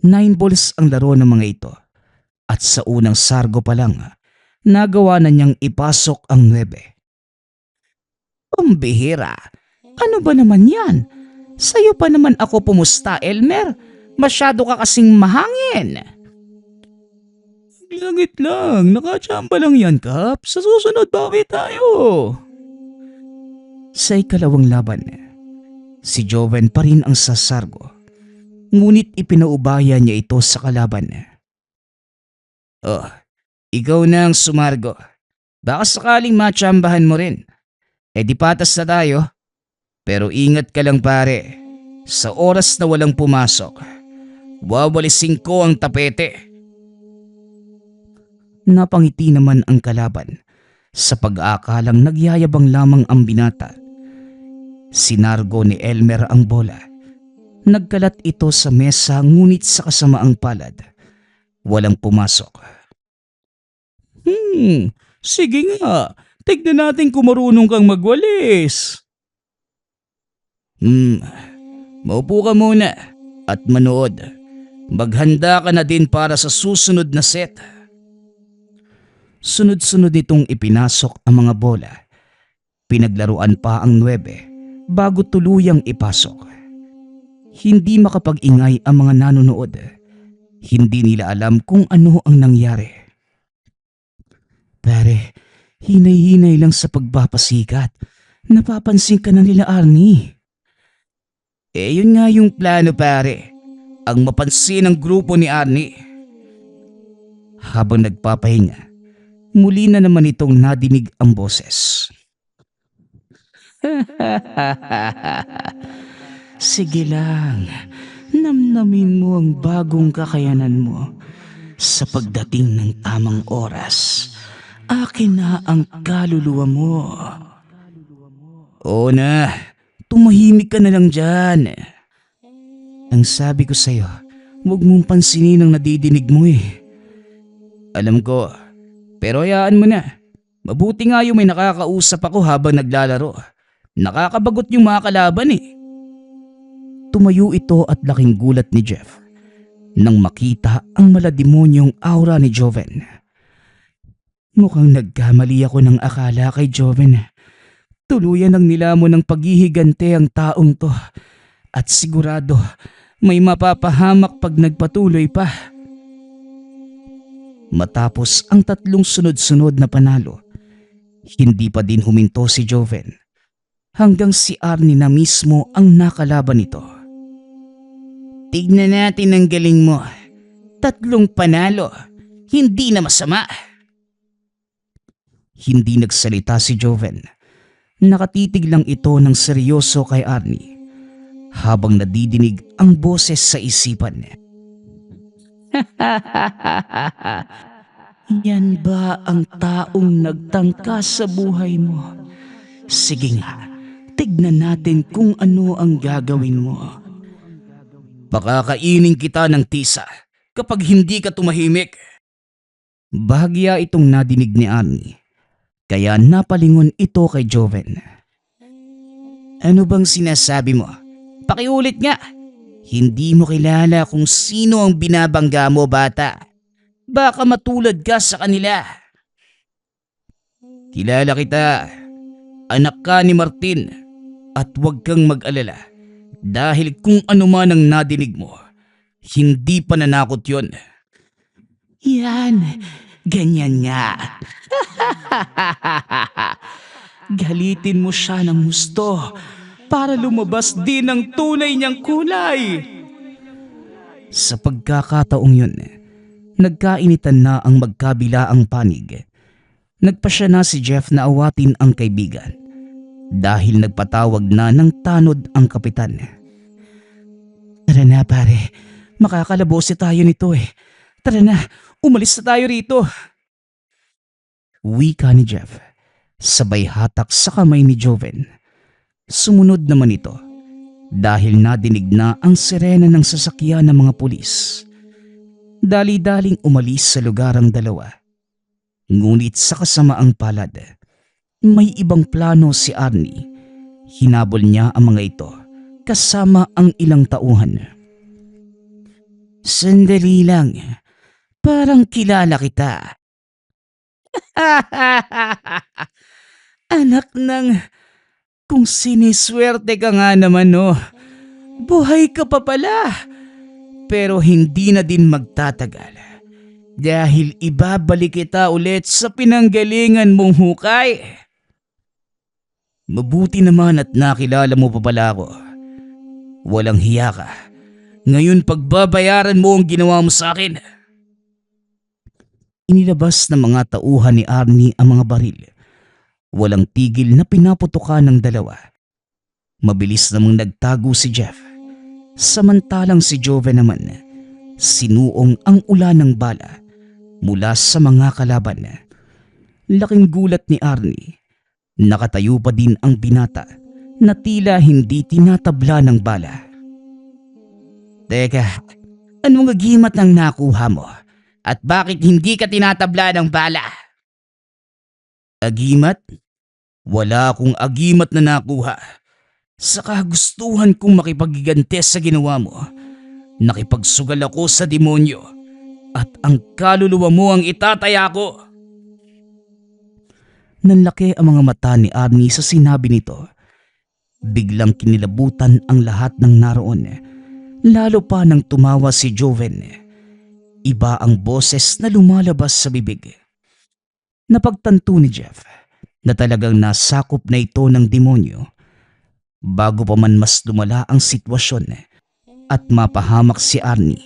Speaker 1: 9 balls ang laro ng mga ito. At sa unang sargo pa lang, nagawa na niyang ipasok ang 9. Pambihira, ano ba naman yan? Sa'yo pa naman ako pumusta, Elmer. Masyado ka kasing mahangin. Langit lang, nakachamba lang yan, Kap. Sa susunod, bawi tayo. Sa ikalawang laban, si Joven pa rin ang sasargo. Ngunit ipinaubaya niya ito sa kalaban. Oh, ikaw na ang sumargo. Baka sakaling matsambahan mo rin. Di patas na tayo. Pero ingat ka lang pare. Sa oras na walang pumasok, wawalisin ko ang tapete. Napangiti naman ang kalaban sa pag-aakalang nagyayabang lamang ang binata. Sinargo ni Elmer ang bola. Nagkalat ito sa mesa ngunit sa kasamaang palad, walang pumasok. Sige nga. Tignan natin kung marunong kang magwalis. Maupo ka muna at manood. Maghanda ka na din para sa susunod na set. Sunod-sunod itong ipinasok ang mga bola. Pinaglaruan pa ang 9 bago tuluyang ipasok. Hindi makapag-ingay ang mga nanonood. Hindi nila alam kung ano ang nangyari. Pare, hinay-hinay lang sa pagpapasikat. Napapansin ka na nila Arnie. Yun nga yung plano pare. Ang mapansin ng grupo ni Arnie. Habang nagpapahinga, muli na naman itong nadinig ang boses. Sige lang, namnamin mo ang bagong kakayanan mo. Sa pagdating ng tamang oras, akin na ang kaluluwa mo. Oo na, tumahimik ka na lang dyan. Ang sabi ko sa'yo, huwag mong pansinin ang nadidinig mo eh. Alam ko, pero hayaan mo na. Mabuti nga yung may nakakausap ako habang naglalaro. Nakakabagot yung mga kalaban eh. Tumayo ito at laking gulat ni Jeff nang makita ang malademonyong aura ni Joven. Mukhang nagkamali ako ng akala kay Joven. Tuluyan ang nilamon ng paghihigante ang taong to at sigurado may mapapahamak pag nagpatuloy pa. Matapos ang 3 sunod-sunod na panalo, hindi pa din huminto si Joven hanggang si Arnie na mismo ang nakalaban nito. Tignan natin ang galing mo. 3 panalo, hindi na masama. Hindi nagsalita si Joven. Nakatitig lang ito ng seryoso kay Arnie habang nadidinig ang boses sa isipan. Yan ba ang taong nagtangka sa buhay mo? Sige nga, tignan natin kung ano ang gagawin mo. Pakakainin kita ng tisa kapag hindi ka tumahimik. Bahagya itong nadinig ni Arnie, kaya napalingon ito kay Joven. Ano bang sinasabi mo? Pakiulit nga. Hindi mo kilala kung sino ang binabangga mo, bata. Baka matulad ka sa kanila. Kilala kita. Anak ka ni Martin. At huwag kang mag-alala. Dahil kung ano man ang nadinig mo, hindi pananakot yon. Yan, ganyan nga. Galitin mo siya ng gusto para lumabas din ang tunay niyang kulay. Sa pagkakataong yun, nagkainitan na ang magkabilaang panig. Nagpasya na si Jeff na awatin ang kaibigan dahil nagpatawag na ng tanod ang kapitan. Tara na pare, makakalabose tayo nito eh. Tara na, umalis na tayo rito. Wika ni Jeff, sabay hatak sa kamay ni Joven. Sumunod naman ito dahil nadinig na ang sirena ng sasakyan ng mga pulis. Dali-daling umalis sa lugar ang dalawa. Ngunit sa kasamaang palad, may ibang plano si Arnie. Hinabol niya ang mga ito kasama ang ilang tauhan. Sandali lang, parang kilala kita. Anak ng kung siniswerte ka nga naman no. Buhay ka pa pala. Pero hindi na din magtatagal. Dahil ibabalik kita ulit sa pinanggalingan mong hukay. Mabuti naman at nakilala mo pa pala ako. Walang hiya ka. Ngayon pagbabayaran mo ang ginawa mo sa akin. Inilabas ng mga tauhan ni Arnie ang mga baril. Walang tigil na pinaputukan ng dalawa. Mabilis namang nagtago si Jeff. Samantalang si Joven naman, sinuong ang ulan ng bala mula sa mga kalaban. Laking gulat ni Arnie. Nakatayo pa din ang binata na tila hindi tinatabla ng bala. Teka, anong agimat ang nakuha mo? At bakit hindi ka tinatabla ng bala? Agimat? Wala akong agimat na nakuha. Sa kagustuhan kong makipagigante sa ginawa mo, nakipagsugal ako sa demonyo at ang kaluluwa mo ang itataya ko. Nanlaki ang mga mata ni Arnie sa sinabi nito. Biglang kinilabutan ang lahat ng naroon, lalo pa nang tumawa si Joven. Iba ang boses na lumalabas sa bibig. Napagtanto ni Jeff na talagang nasakop na ito ng demonyo. Bago pa man mas lumala ang sitwasyon at mapahamak si Arnie,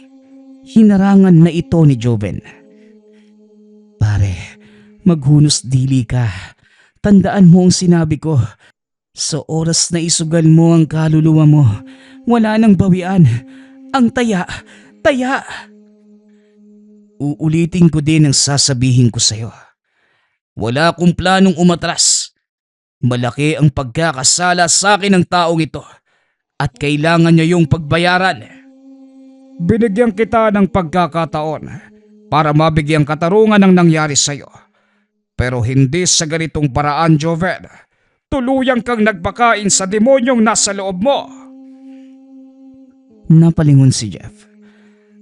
Speaker 1: hinarangan na ito ni Joven. Pare, maghunos dili ka. Tandaan mo ang sinabi ko. Sa oras na isugal mo ang kaluluwa mo, wala nang bawian. Ang taya, taya. Uulitin ko din ang sasabihin ko sa'yo. Wala akong planong umatras. Malaki ang pagkakasala sa akin ng taong ito at kailangan niya yung pagbayaran. Binigyan kita ng pagkakataon para mabigyan katarungan ng nangyari sa'yo. Pero hindi sa ganitong paraan, Joven.
Speaker 2: tuluyang kang nagbakain sa demonyong nasa loob mo.
Speaker 1: Napalingon si Jeff.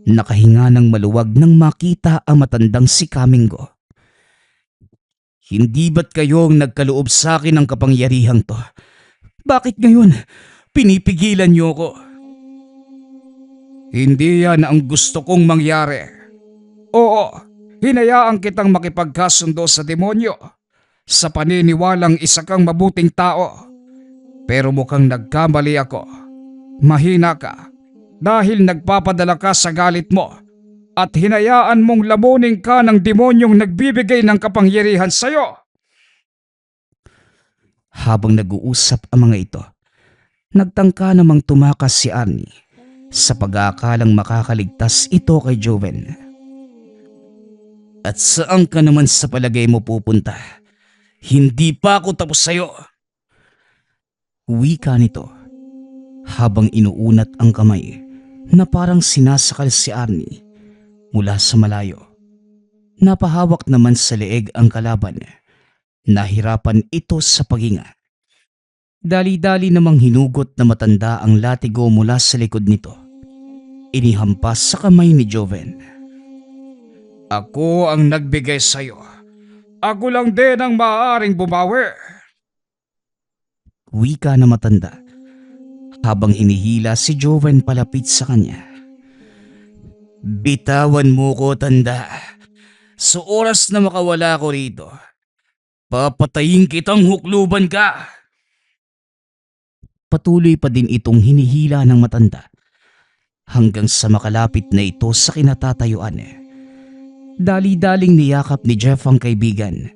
Speaker 1: Nakahinga ng maluwag nang makita ang matandang si Kamingo. Hindi ba't kayong nagkaloob sa akin ng kapangyarihang to? Bakit ngayon pinipigilan niyo ko?
Speaker 2: Hindi yan ang gusto kong mangyari. Oo, hinayaan kitang makipagkasundo sa demonyo sa paniniwalang isa kang mabuting tao. Pero mukhang nagkamali ako. Mahina ka dahil nagpapadala ka sa galit mo at hinayaan mong lamunin ka ng demonyong nagbibigay ng kapangyarihan sa'yo.
Speaker 1: Habang nag-uusap ang mga ito, nagtangka namang tumakas si Arnie sa pag-aakalang makakaligtas ito kay Joven. At saan ka naman sa palagay mo pupunta? Hindi pa ako tapos sa'yo. Wika nito habang inuunat ang kamay na parang sinasakal si Arnie mula sa malayo. Napahawak naman sa leeg ang kalaban. Nahirapan ito sa paghinga. Dali-dali namang hinugot na matanda ang latigo mula sa likod nito. Inihampas sa kamay ni Joven.
Speaker 2: Ako ang nagbigay sa'yo. Ako lang din ang maaaring bumawi.
Speaker 1: Wika na matanda habang hinihila si Joven palapit sa kanya. Bitawan mo ko, tanda. Sa oras na makawala ko rito, papatayin kitang hukluban ka. Patuloy pa din itong hinihila ng matanda hanggang sa makalapit na ito sa kinatatayuan. Dali-daling niyakap ni Jeff ang kaibigan.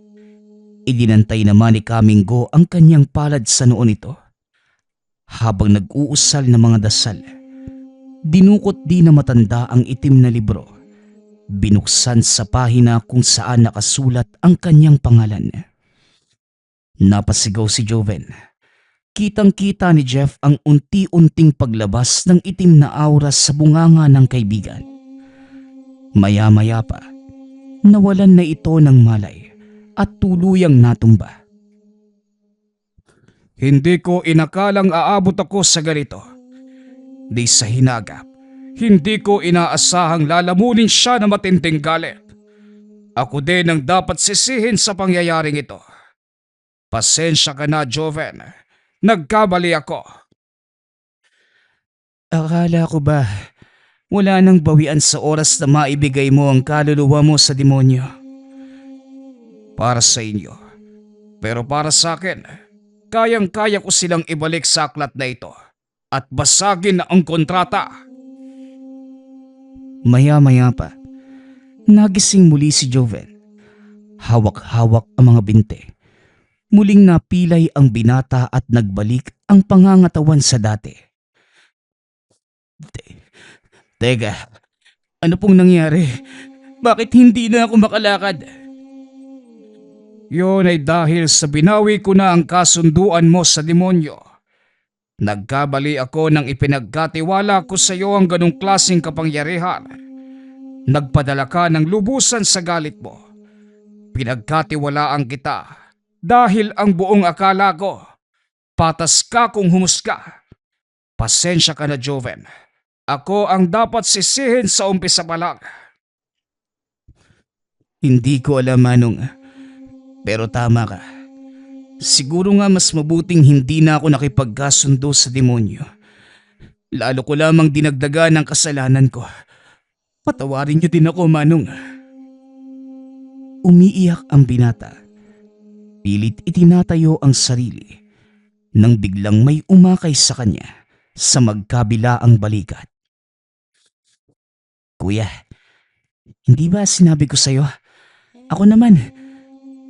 Speaker 1: Idinantay naman ni Kamingo ang kanyang palad sa noo nito. Habang nag-uusal ng mga dasal, dinukot din na matanda ang itim na libro. Binuksan sa pahina kung saan nakasulat ang kanyang pangalan. Napasigaw si Joven. Kitang-kita ni Jeff ang unti-unting paglabas ng itim na aura sa bunganga ng kaibigan. Maya-maya pa, nawalan na ito ng malay at tuluyang natumba.
Speaker 2: Hindi ko inakalang aabot ako sa ganito. Di sa hinagap, hindi ko inaasahang lalamunin siya na matinding galit. Ako din ang dapat sisihin sa pangyayaring ito. Pasensya ka na, Joven. Nagkamali ako.
Speaker 1: Akala ko ba wala nang bawian sa oras na maibigay mo ang kaluluwa mo sa demonyo?
Speaker 2: Para sa inyo. Pero para sa akin, kayang-kaya ko silang ibalik sa aklat na ito at basagin ang kontrata.
Speaker 1: Maya-maya pa, nagising muli si Joven. Hawak-hawak ang mga binte. Muling napilay ang binata at nagbalik ang pangangatawan sa dati. Teka, ano pong nangyari? Bakit hindi na ako makalakad?
Speaker 2: Yun ay dahil sa binawi ko na ang kasunduan mo sa demonyo. Nagkabali ako nang ipinagkatiwala ko sa iyo ang ganong klaseng kapangyarihan. Nagpadala ka ng lubusan sa galit mo. Pinagkatiwalaan kita dahil ang buong akala ko, patas ka kung humusga. Pasensya ka na, Joven. Ako ang dapat sisihin sa umpisa pa lang.
Speaker 1: Hindi ko alam, Manong. Pero tama ka. Siguro nga mas mabuting hindi na ako nakipagkasundo sa demonyo. Lalo ko lamang dinagdagan ang kasalanan ko. Patawarin niyo din ako, Manong. Umiiyak ang binata. Pilit itinatayo ang sarili nang biglang may umakay sa kanya sa magkabila ang balikat. Kuya, hindi ba sinabi ko sa'yo? Ako naman,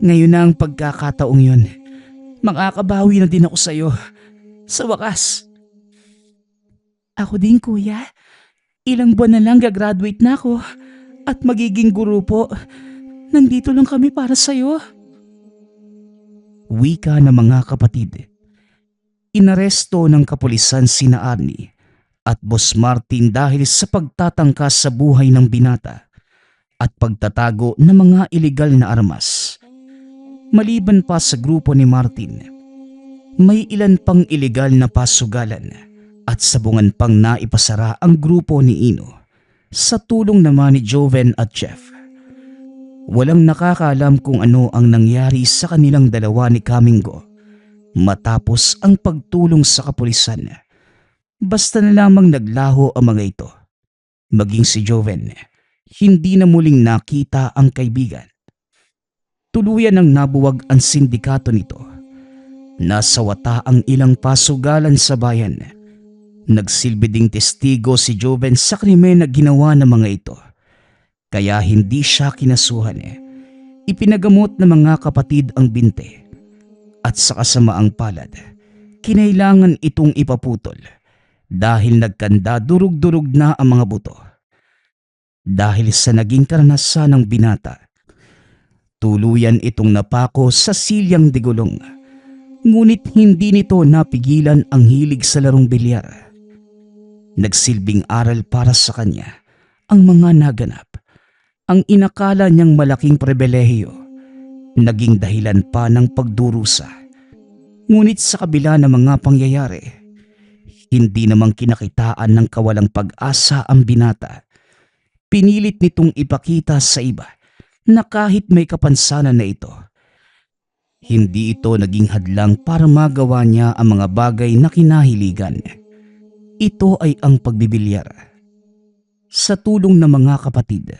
Speaker 1: ngayon na ang pagkakataong yun. Makakabawi na din ako sa'yo. Sa wakas. Ako din, kuya. Ilang buwan na lang gagraduate na ako at magiging guro po. Nandito lang kami para sa'yo. Wika ng mga kapatid. Inaresto ng kapulisan sina Arnie at Boss Martin dahil sa pagtatangka sa buhay ng binata at pagtatago ng mga ilegal na armas. Maliban pa sa grupo ni Martin, May ilan pang ilegal na pasugalan at sabungan pang naipasara ang grupo ni Ino sa tulong naman ni Joven at Jeff. Walang nakakaalam kung ano ang nangyari sa kanilang dalawa ni Kamingo matapos ang pagtulong sa kapulisan. Basta na lamang naglaho ang mga ito. Maging si Joven, hindi na muling nakita ang kaibigan. Tuluyan ang nabuwag ang sindikato nito. Nasa wata ang ilang pasugalan sa bayan. Nagsilbi ding testigo si Joven sa krimen na ginawa ng mga ito. Kaya hindi siya kinasuhan. Ipinagamot ng mga kapatid ang binte. At sa kasamaang palad, kinailangan itong ipaputol dahil nagkanda durug-durug na ang mga buto. Dahil sa naging karanasan ng binata, tuluyan itong napako sa silyang digulong. Ngunit hindi nito napigilan ang hilig sa larong bilyar. Nagsilbing aral para sa kanya ang mga naganap. Ang inakala niyang malaking pribilehiyo, naging dahilan pa ng pagdurusa. Ngunit sa kabila ng mga pangyayari, hindi namang kinakitaan ng kawalang pag-asa ang binata. Pinilit nitong ipakita sa iba na kahit may kapansanan na ito, hindi ito naging hadlang para magawa niya ang mga bagay na kinahiligan. Ito ay ang pagbibilyar. Sa tulong ng mga kapatid,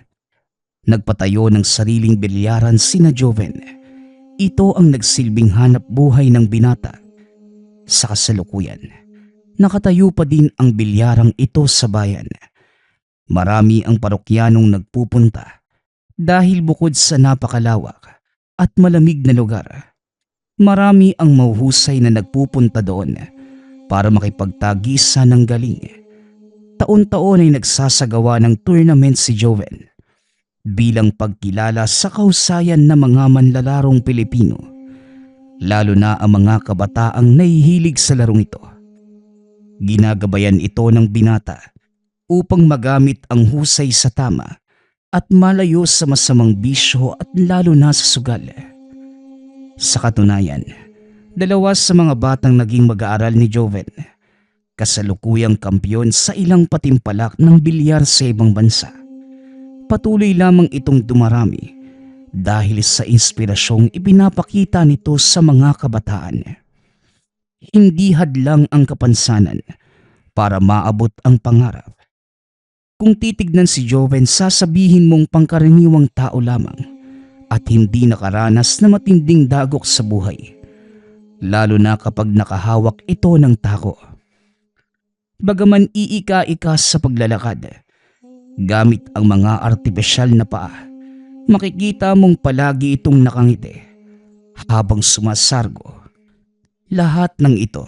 Speaker 1: nagpatayo ng sariling bilyaran sina Joven. Ito ang nagsilbing hanap buhay ng binata. Sa kasalukuyan, nakatayo pa din ang bilyarang ito sa bayan. Marami ang parokyanong nagpupunta dahil bukod sa napakalawak at malamig na lugar, marami ang mahuhusay na nagpupunta doon para makipagtagisa ng galing. Taon-taon ay nagsasagawa ng tournament si Joven bilang pagkilala sa kahusayan ng mga manlalarong Pilipino, lalo na ang mga kabataang nahihilig sa larong ito. Ginagabayan ito ng binata upang magamit ang husay sa tama at malayo sa masamang bisyo at lalo na sa sugal. Sa katunayan, dalawa sa mga batang naging mag-aaral ni Joven, kasalukuyang kampiyon sa ilang patimpalak ng bilyar sa ibang bansa. Patuloy lamang itong dumarami dahil sa inspirasyong ipinapakita nito sa mga kabataan. Hindi hadlang ang kapansanan para maabot ang pangarap. Kung titignan si Joven, sasabihin mong pangkaraniwang tao lamang at hindi nakaranas na matinding dagok sa buhay, lalo na kapag nakahawak ito ng tako. Bagaman iika-ika sa paglalakad, gamit ang mga artipisyal na paa, makikita mong palagi itong nakangiti habang sumasargo. Lahat ng ito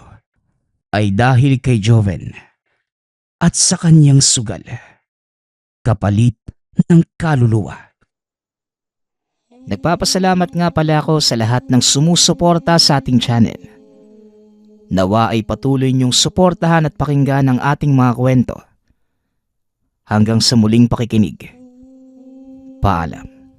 Speaker 1: ay dahil kay Joven at sa kanyang sugal, kapalit ng kaluluwa. Nagpapasalamat nga pala ako sa lahat ng sumusuporta sa ating channel. Nawa ay patuloy niyong suportahan at pakinggan ang ating mga kwento. Hanggang sa muling pakikinig. Paalam.